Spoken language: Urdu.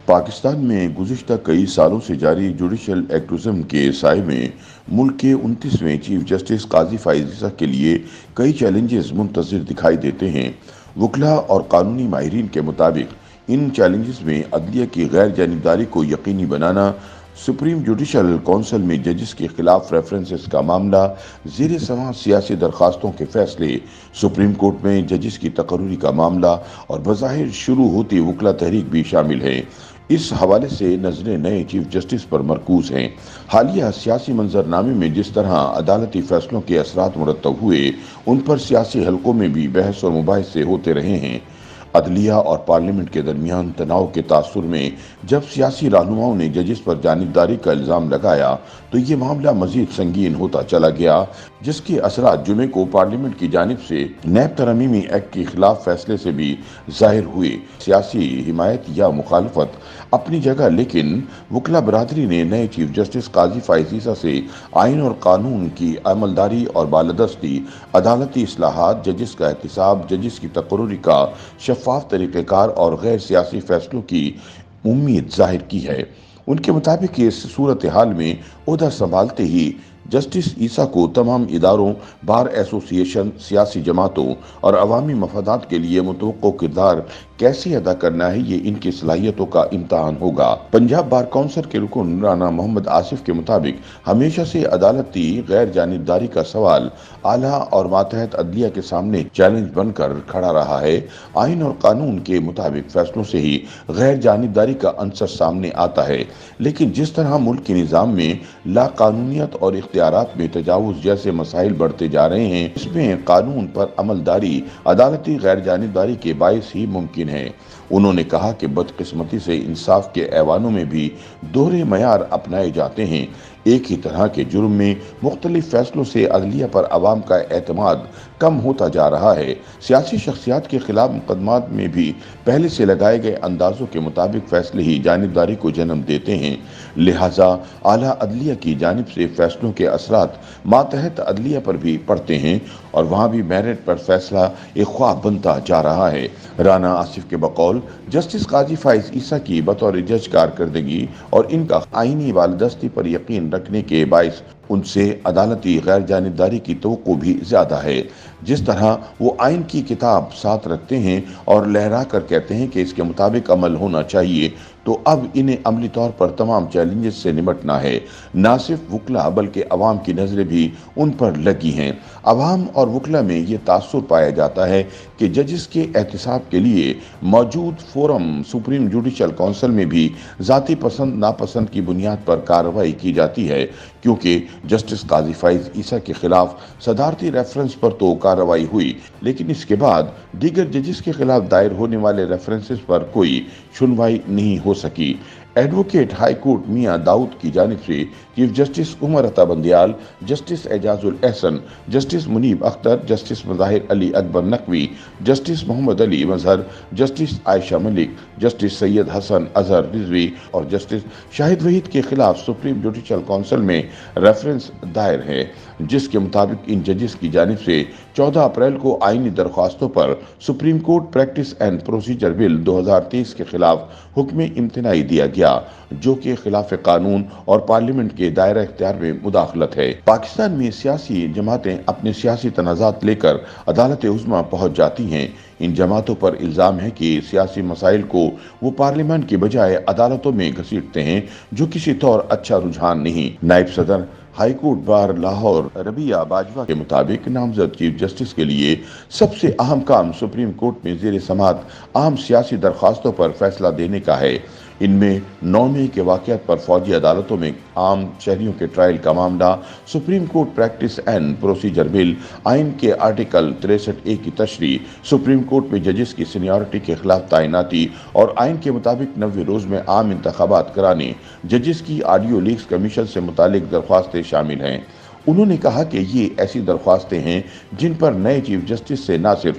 پاکستان میں گزشتہ کئی سالوں سے جاری جوڈیشل ایکٹیوزم کے سائے میں ملک کے 29ویں چیف جسٹس قاضی فائز عیسیٰ کے لیے کئی چیلنجز منتظر دکھائی دیتے ہیں۔ وکلاء اور قانونی ماہرین کے مطابق ان چیلنجز میں عدلیہ کی غیر جانبداری کو یقینی بنانا، سپریم جوڈیشل کونسل میں ججز کے خلاف ریفرنسز کا معاملہ، زیر سماعت سیاسی درخواستوں کے فیصلے، سپریم کورٹ میں ججز کی تقرری کا معاملہ اور بظاہر شروع ہوتی وکلا تحریک بھی شامل ہیں۔ اس حوالے سے نظریں نئے چیف جسٹس پر مرکوز ہیں۔ حالیہ سیاسی منظرنامے میں جس طرح عدالتی فیصلوں کے اثرات مرتب ہوئے، ان پر سیاسی حلقوں میں بھی بحث اور مباحثے ہوتے رہے ہیں۔ عدلیہ اور پارلیمنٹ کے درمیان تناؤ کے تاثر میں جب سیاسی رہنماؤں نے ججز پر جانبداری کا الزام لگایا تو یہ معاملہ مزید سنگین ہوتا چلا گیا، جس کے اثرات جمعے کو پارلیمنٹ کی جانب سے نیب ترمیمی ایکٹ کے خلاف فیصلے سے بھی ظاہر ہوئے۔ سیاسی حمایت یا مخالفت اپنی جگہ، لیکن وکلا برادری نے نئے چیف جسٹس قاضی فائز عیسیٰ سے آئین اور قانون کی عملداری اور بالادستی، عدالتی اصلاحات، ججز کا احتساب، ججز کی تقرری کا شفاف طریقہ کار اور غیر سیاسی فیصلوں کی امید ظاہر کی ہے۔ ان کے مطابق اس صورتحال میں عہدہ سنبھالتے ہی جسٹس عیسیٰ کو تمام اداروں، بار ایسوسی ایشن، سیاسی جماعتوں اور عوامی مفادات کے لیے متوقع کردار کیسے ادا کرنا ہے، یہ ان کی صلاحیتوں کا امتحان ہوگا۔ پنجاب بار کونسل کے رکن رانا محمد آصف کے مطابق ہمیشہ سے عدالتی غیر جانبداری کا سوال اعلیٰ اور ماتحت عدلیہ کے سامنے چیلنج بن کر کھڑا رہا ہے۔ آئین اور قانون کے مطابق فیصلوں سے ہی غیر جانبداری کا عنصر سامنے آتا ہے، لیکن جس طرح ملک کے نظام میں لا قانونیت اور اختیارات میں تجاوز جیسے مسائل بڑھتے جا رہے ہیں، اس میں قانون پر عملداری عدالتی غیر جانبداری کے باعث ہی ممکن ہے۔ انہوں نے کہا کہ بدقسمتی سے انصاف کے ایوانوں میں بھی دوہرے معیار اپنائے جاتے ہیں۔ ایک ہی طرح کے جرم میں مختلف فیصلوں سے عدلیہ پر عوام کا اعتماد کم ہوتا جا رہا ہے۔ سیاسی شخصیات کے خلاف مقدمات میں بھی پہلے سے لگائے گئے اندازوں کے مطابق فیصلے ہی جانبداری کو جنم دیتے ہیں، لہٰذا اعلیٰ عدلیہ کی جانب سے فیصلوں کے اثرات ماتحت عدلیہ پر بھی پڑتے ہیں اور وہاں بھی میرٹ پر فیصلہ ایک خواب بنتا جا رہا ہے۔ رانا آصف کے بقول جسٹس قاضی فائز عیسیٰ کی بطور جج کارکردگی اور ان کا آئینی بالادستی پر یقین رکھنے کے باعث ان سے عدالتی غیر جانبداری کی توقع بھی زیادہ ہے۔ جس طرح وہ آئین کی کتاب ساتھ رکھتے ہیں اور لہرا کر کہتے ہیں کہ اس کے مطابق عمل ہونا چاہیے، تو اب انہیں عملی طور پر تمام چیلنجز سے نمٹنا ہے۔ نہ صرف وکلا بلکہ عوام کی نظریں بھی ان پر لگی ہیں۔ عوام اور وکلا میں یہ تاثر پایا جاتا ہے کہ ججز کے احتساب کے لیے موجود فورم سپریم جوڈیشل کونسل میں بھی ذاتی پسند ناپسند کی بنیاد پر کارروائی کی جاتی ہے، کیونکہ جسٹس قاضی فائز عیسیٰ کے خلاف صدارتی ریفرنس پر تو کارروائی ہوئی، لیکن اس کے بعد دیگر ججز کے خلاف دائر ہونے والے ریفرنسز پر کوئی سنوائی نہیں ہو سکی۔ ایڈوکیٹ ہائی کورٹ میاں داؤد کی جانب سے chief justice Umar Ata Bandial, justice Ijaz ul Ahsan, justice منیب اختر، جسٹس مظاہر علی اکبر نقوی، جسٹس محمد علی مظہر، جسٹس عائشہ ملک، جسٹس سید حسن اظہر رضوی اور جسٹس شاہد وحید کے خلاف سپریم جوڈیشل کونسل میں ریفرنس دائر ہے، جس کے مطابق ان ججز کی جانب سے 14 اپریل کو آئینی درخواستوں پر supreme court practice and procedure bill 2023 کے خلاف حکم امتناعی دیا گیا، جو کہ خلاف قانون اور پارلیمنٹ کے دائرہ اختیار میں مداخلت ہے۔ پاکستان میں سیاسی جماعتیں اپنے سیاسی تنازعات لے کر عدالت عظمیٰ پہنچ جاتی ہیں۔ ان جماعتوں پر الزام ہے کہ سیاسی مسائل کو وہ پارلیمنٹ کی بجائے عدالتوں میں گھسیٹتے ہیں، جو کسی طور اچھا رجحان نہیں۔ نائب صدر ہائی کورٹ بار لاہور ربیہ باجوہ کے مطابق نامزد چیف جسٹس کے لیے سب سے اہم کام سپریم کورٹ میں زیر سماعت عام سیاسی درخواستوں پر فیصلہ دینے کا ہے۔ ان میں 9 مئی کے واقعات پر فوجی عدالتوں میں عام شہریوں کے ٹرائل کا معاملہ، supreme court practice and procedure bill, آئین کے آرٹیکل 63A کی تشریح، سپریم کورٹ میں ججز کی سینیورٹی کے خلاف تعیناتی اور آئین کے مطابق 90 روز میں عام انتخابات کرانے، ججز کی آڈیو لیکس کمیشن سے متعلق درخواستیں شامل ہیں۔ انہوں نے کہا کہ یہ ایسی درخواستیں ہیں جن پر نئے چیف جسٹس سے نہ صرف